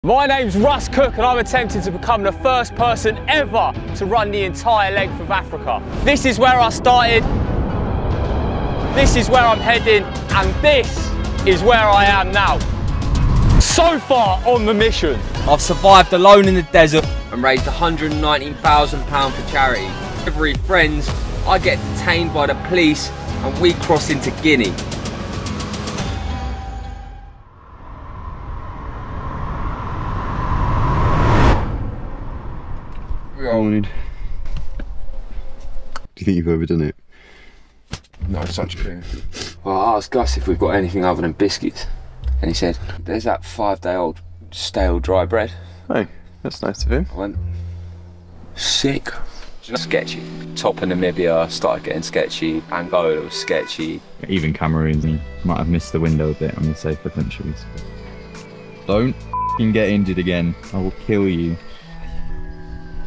My name's Russ Cook and I'm attempting to become the first person ever to run the entire length of Africa. This is where I started, this is where I'm heading, and this is where I am now. So far on the mission, I've survived alone in the desert and raised £119,000 for charity. Every friends, I get detained by the police and we cross into Guinea. Morning. Do you think you've overdone it? No, such a thing. Well, I asked Gus if we've got anything other than biscuits, and he said, there's that 5-day-old stale dry bread. Hey, that's nice of him. I went, sick. Sketchy. Top of Namibia started getting sketchy, Angola was sketchy. Even Cameroon might have missed the window a bit on the safer countries. Don't f***ing get injured again, I will kill you.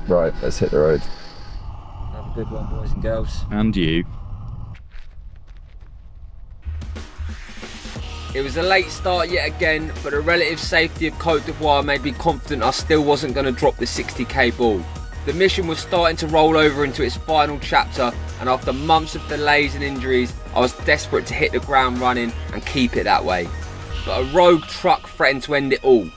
Right, let's hit the road. Have a good one, boys and girls. And you. It was a late start yet again, but the relative safety of Côte d'Ivoire made me confident I still wasn't going to drop the 60k ball. The mission was starting to roll over into its final chapter, and after months of delays and injuries, I was desperate to hit the ground running and keep it that way. But a rogue truck threatened to end it all.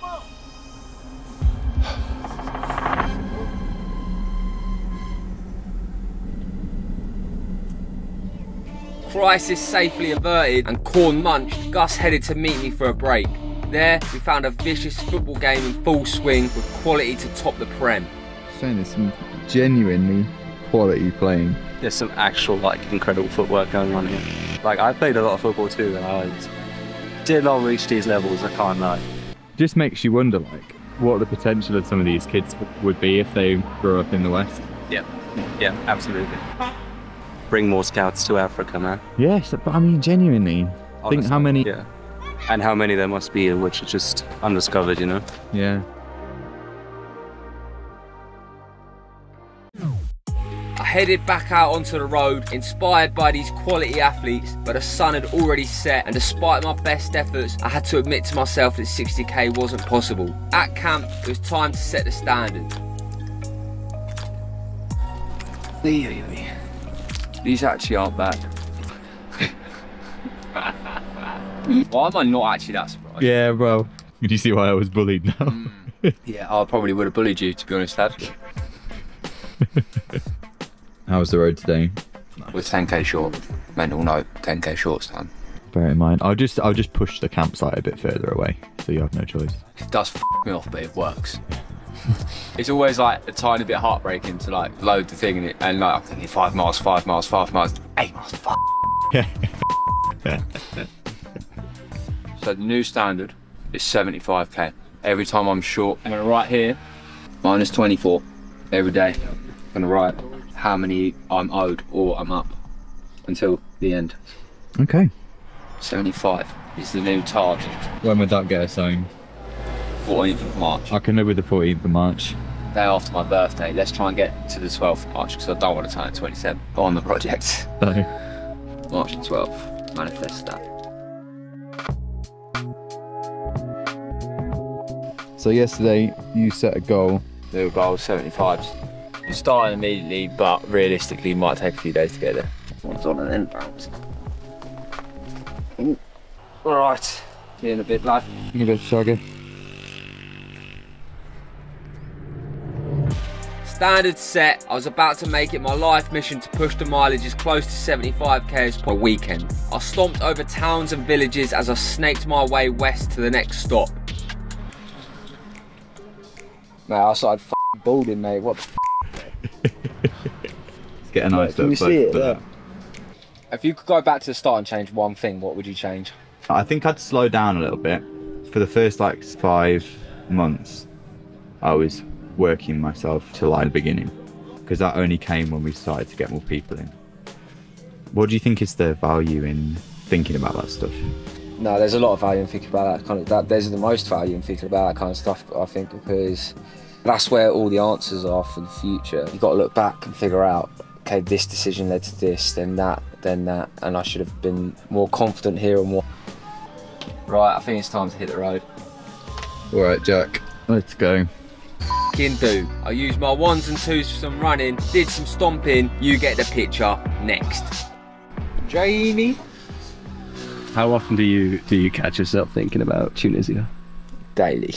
Crisis safely averted and corn munched, Gus headed to meet me for a break. There, we found a vicious football game in full swing with quality to top the Prem. Saying there's some genuinely quality playing. There's some actual incredible footwork going on here. I played a lot of football too and I did not reach these levels, I can't lie. Just makes you wonder what the potential of some of these kids would be if they grew up in the West. Yeah, absolutely. Bring more scouts to Africa, man. Yes, but I mean genuinely. Honestly, think how many... Yeah. And how many there must be which are just undiscovered, you know? Yeah. I headed back out onto the road, inspired by these quality athletes, but the sun had already set, and despite my best efforts, I had to admit to myself that 60k wasn't possible. At camp, it was time to set the standard. These actually aren't bad. Why am I not actually that surprised? Yeah, bro. Did you see why I was bullied now? Yeah, I probably would have bullied you, to be honest, lad. How was the road today? We're 10k short. Mental note, 10k short time. Bear in mind, I'll just push the campsite a bit further away, so you have no choice. It does f me off, but it works. It's always a tiny bit heartbreaking to load the thing in it, and I'm thinking 5 miles, 5 miles, 5 miles, 8 miles, fuck. Yeah. So the new standard is 75k. Every time I'm short, I'm gonna write here, minus 24 every day. I'm gonna write how many I'm owed or I'm up until the end. Okay. 75 is the new target. When would that get us home? 14th of March. I can live with the 14th of March. Day after my birthday. Let's try and get to the 12th of March because I don't want to turn 27 on the project. So. March the 12th. Manifest that. So yesterday you set a goal. New goal, 75s. I'm starting immediately, but realistically it might take a few days to get there. One's on an end bounce. Alright, see you in a bit, lad. You can go shaggy. Standard set, I was about to make it my life mission to push the mileage as close to 75k per weekend. I stomped over towns and villages as I snaked my way west to the next stop. Mate, I started f***ing balding, mate. What the f***? Let's get a nice Can you look see it for there? that. If you could go back to the start and change one thing, what would you change? I think I'd slow down a little bit. For the first 5 months, I was working myself to the beginning, because that only came when we started to get more people in. What do you think is the value in thinking about that stuff? No, there's a lot of value in thinking about that there's the most value in thinking about that kind of stuff, I think, because that's where all the answers are for the future. You've got to look back and figure out, okay, this decision led to this, then that, and I should have been more confident here or more. Right, I think it's time to hit the road. All right, Jack. Let's go. F***ing do. I used my 1s and 2s for some running, did some stomping, you get the picture. Next. Jamie. How often do you catch yourself thinking about Tunisia? Daily.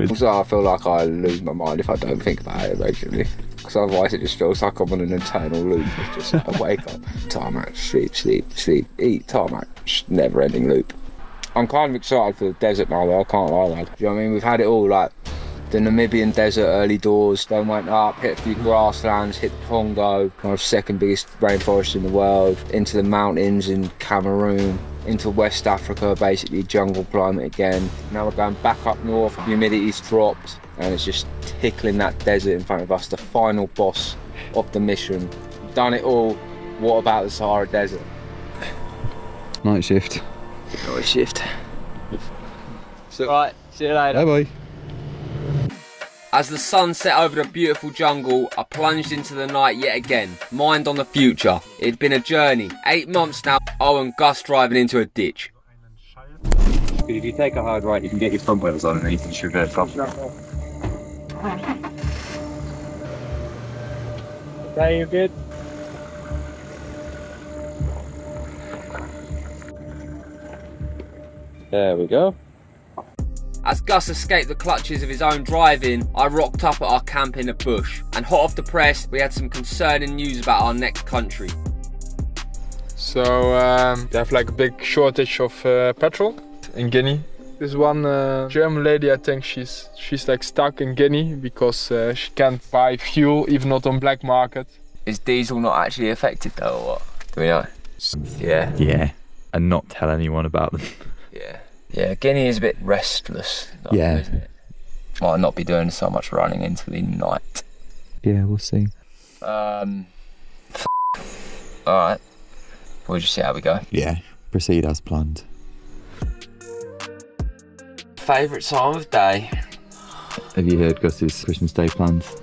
Also, I feel like I lose my mind if I don't think about it regularly. Because otherwise it just feels like I'm on an eternal loop. It's just I wake up, tarmac, sleep, sleep, sleep, eat, tarmac, never ending loop. I'm kind of excited for the desert now though, I can't lie lad. Do you know what I mean? We've had it all, like the Namibian desert early doors, then went up, hit a few grasslands, hit the Congo, kind of second biggest rainforest in the world, into the mountains in Cameroon, into West Africa, basically jungle climate again. Now we're going back up north, humidity's dropped, and it's just tickling that desert in front of us, the final boss of the mission. Done it all, what about the Sahara Desert? Night shift. Night shift. So, right, see you later. Bye bye. As the sun set over the beautiful jungle, I plunged into the night yet again, mind on the future. It had been a journey, 8 months now, and Gus driving into a ditch. If you take a hard right, you can get your front wheels on and you can shoot it from. Okay, you're good. There we go. As Gus escaped the clutches of his own driving, I rocked up at our camp in the bush. And hot off the press, we had some concerning news about our next country. So they have like a big shortage of petrol in Guinea. There's one German lady, I think she's like stuck in Guinea because she can't buy fuel, even not on black market. Is diesel not actually affected though, or what? Do we know? Yeah. Yeah, and not tell anyone about them. Yeah. Yeah, Guinea is a bit restless. Yeah. Isn't it? Might not be doing so much running into the night. Yeah, we'll see. Alright. We'll just see how we go. Yeah, proceed as planned. Favourite time of day? Have you heard Gus's Christmas Day plans?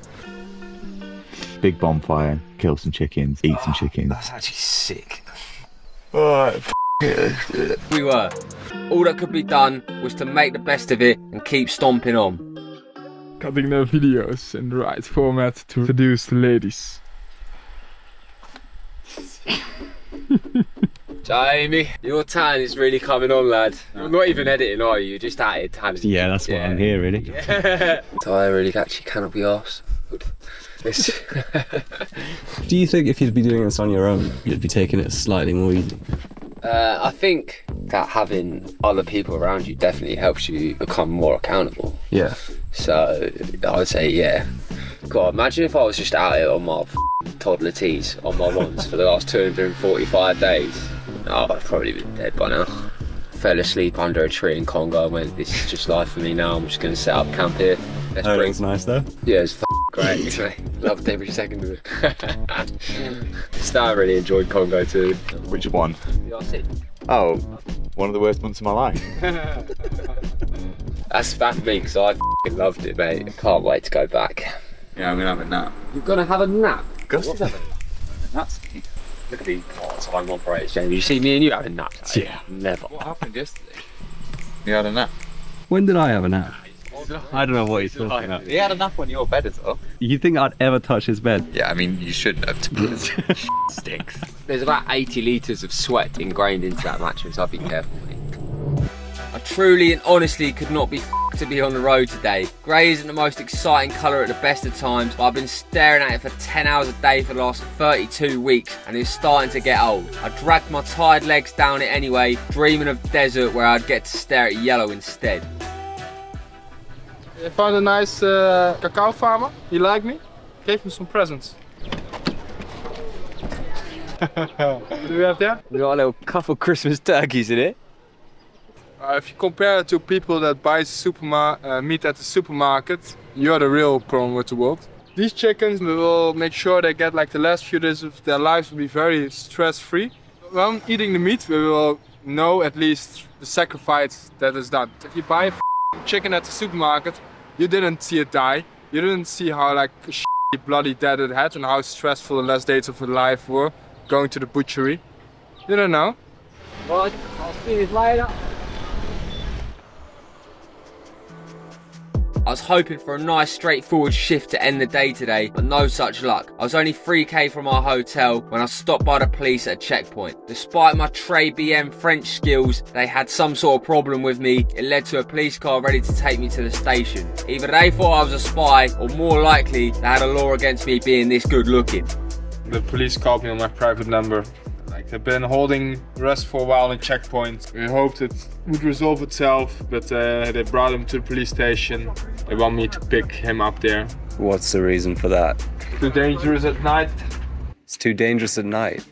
Big bonfire, kill some chickens, eat some chickens. That's actually sick. Alright, We were. All that could be done was to make the best of it and keep stomping on. cutting the videos in the right format to seduce the ladies. Jamie, your tan is really coming on, lad. You're not even editing, are you? You're just at it, tanning. Yeah, that's why I'm here, really. So I really actually cannot be arsed. Do you think if you'd be doing this on your own, you'd be taking it slightly more easy? I think that having other people around you definitely helps you become more accountable. Yeah. So I would say, yeah. God, imagine if I was just out here on my toddler tees on my ones for the last 245 days. Oh, I'd probably be dead by now. Fell asleep under a tree in Congo and went, this is just life for me now. I'm just going to set up camp here. Let's bring... It's nice though. Yeah, it's great. Loved every second of it. Star really enjoyed Congo too. Which one? DRC. Oh, one of the worst months of my life. That's bad for me because I loved it, mate. I can't wait to go back. Yeah, I'm gonna have a nap. You're gonna have a nap? Gus is having That's look at these time operators, James. You see me and you having naps? Yeah. Never. What happened yesterday? You had a nap? When did I have a nap? I don't know what he's talking about. He had a nap on your bed as well. You think I'd ever touch his bed? Yeah, I mean, you shouldn't have. Stinks. There's about 80 litres of sweat ingrained into that mattress. I'd be careful, mate. I truly and honestly could not be to be on the road today. Grey isn't the most exciting colour at the best of times, but I've been staring at it for 10 hours a day for the last 32 weeks and it's starting to get old. I dragged my tired legs down it anyway, dreaming of desert where I'd get to stare at yellow instead. I found a nice cacao farmer. He liked me. Gave me some presents. What do we have there? We got a little couple Christmas turkeys in it. If you compare it to people that buy meat at the supermarket, you're the real problem with the world. These chickens, we will make sure they get like the last few days of their lives will be very stress-free. When eating the meat, we will know at least the sacrifice that is done. If you buy a chicken at the supermarket, you didn't see it die. You didn't see how like bloody dead it had and how stressful the last days of its life were going to the butchery. You don't know. Right, I'll see you later. I was hoping for a nice straightforward shift to end the day today, but no such luck. I was only 3k from our hotel when I was stopped by the police at a checkpoint. Despite my Trey BM French skills, they had some sort of problem with me. It led to a police car ready to take me to the station. Either they thought I was a spy, or more likely, they had a law against me being this good looking. The police called me on my private number. They've been holding Russ for a while in checkpoint. We hoped it would resolve itself, but they brought him to the police station. They want me to pick him up there. What's the reason for that? Too dangerous at night. It's too dangerous at night.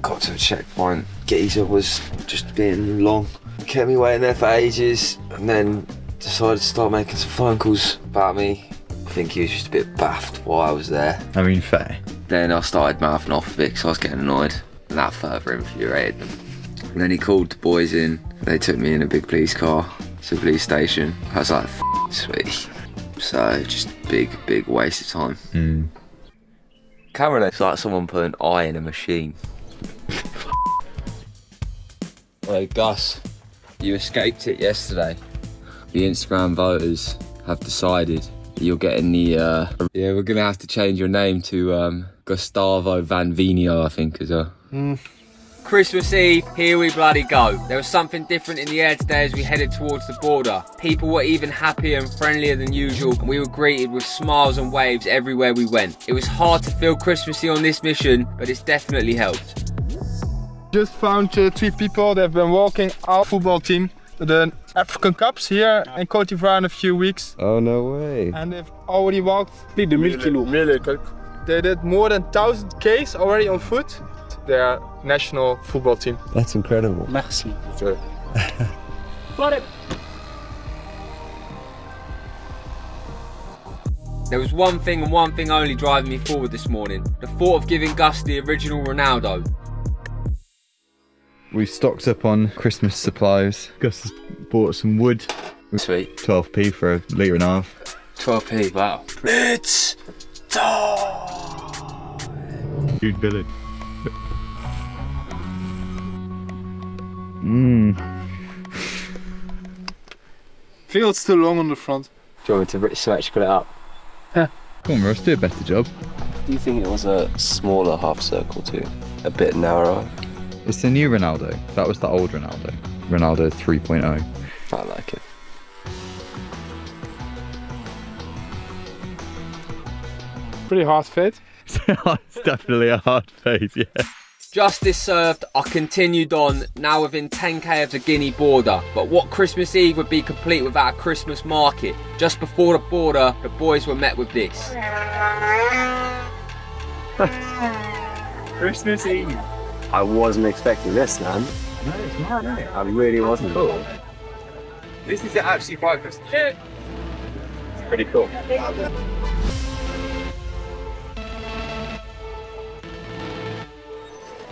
Got to a checkpoint. Geezer was just being long. Kept me waiting there for ages, and then decided to start making some phone calls about me. I think he was just a bit baffed while I was there. I mean, fair. Then I started mouthing off a bit because I was getting annoyed, and that further infuriated them. And then he called the boys in. They took me in a big police car to the police station. I was like, sweet. So just big waste of time. Cameron, it's like someone put an eye in a machine. Hey Gus, you escaped it yesterday. The Instagram voters have decided you're getting the, yeah, we're gonna have to change your name to Gustavo Van Vinio, I think, as well. Christmas Eve, here we bloody go. There was something different in the air today as we headed towards the border. People were even happier and friendlier than usual, and we were greeted with smiles and waves everywhere we went. It was hard to feel Christmassy on this mission, but it's definitely helped. Just found 3 people that have been walking our football team to the African Cups here in Côte d'Ivoire in a few weeks. Oh, no way. And they've already walked 1000 kilos. They did more than 1000 Ks already on foot. Their national football team. That's incredible. Merci. There was one thing and one thing only driving me forward this morning. The thought of giving Gus the original Ronaldo. We've stocked up on Christmas supplies. Gus has bought some wood. Sweet. 12p for a litre and a half. 12p, wow. It's Huge village. Feels too long on the front. Do you want me to symmetrical it up? Come on, Ross, do a better job. Do you think it was a smaller half circle too? A bit narrower? It's the new Ronaldo. That was the old Ronaldo. Ronaldo 3.0. I like it. Pretty hard fit. It's definitely a hard phase, yeah. Justice served, I continued on, now within 10k of the Guinea border. But what Christmas Eve would be complete without a Christmas market? Just before the border, the boys were met with this. Christmas Eve. I wasn't expecting this, man. No, it's mad, isn't it? I really wasn't. Cool. This is actually quite Christmas. It's pretty cool.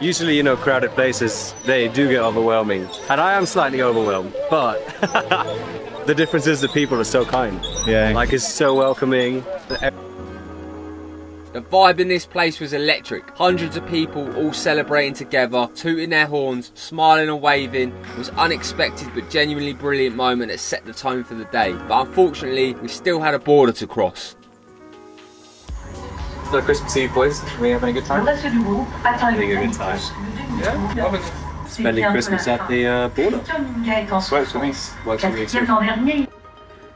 Usually, you know, crowded places, they do get overwhelming. And I am slightly overwhelmed, but the difference is the people are so kind. Yeah. Like, it's so welcoming. The vibe in this place was electric. Hundreds of people all celebrating together, tooting their horns, smiling and waving. It was unexpected but genuinely brilliant moment that set the tone for the day. But unfortunately, we still had a border to cross. So Christmas Eve, boys, are we having a good time? Having a good time. Yeah, Spending Christmas at the border. works for me. Works for me too.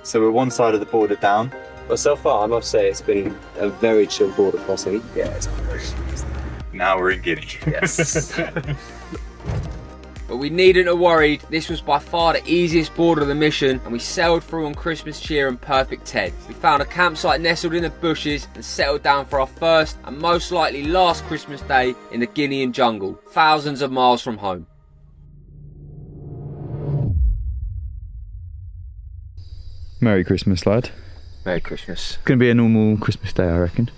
So we're one side of the border down. Well, so far, I must say, it's been a very chill border crossing. Yeah, it's Now we're in Guinea. Yes. But we needn't have worried, this was by far the easiest border of the mission, and we sailed through on Christmas cheer and perfect Ted. We found a campsite nestled in the bushes and settled down for our first and most likely last Christmas day in the Guinean jungle, thousands of miles from home. Merry Christmas, lad. Merry Christmas. Gonna be a normal Christmas day, I reckon.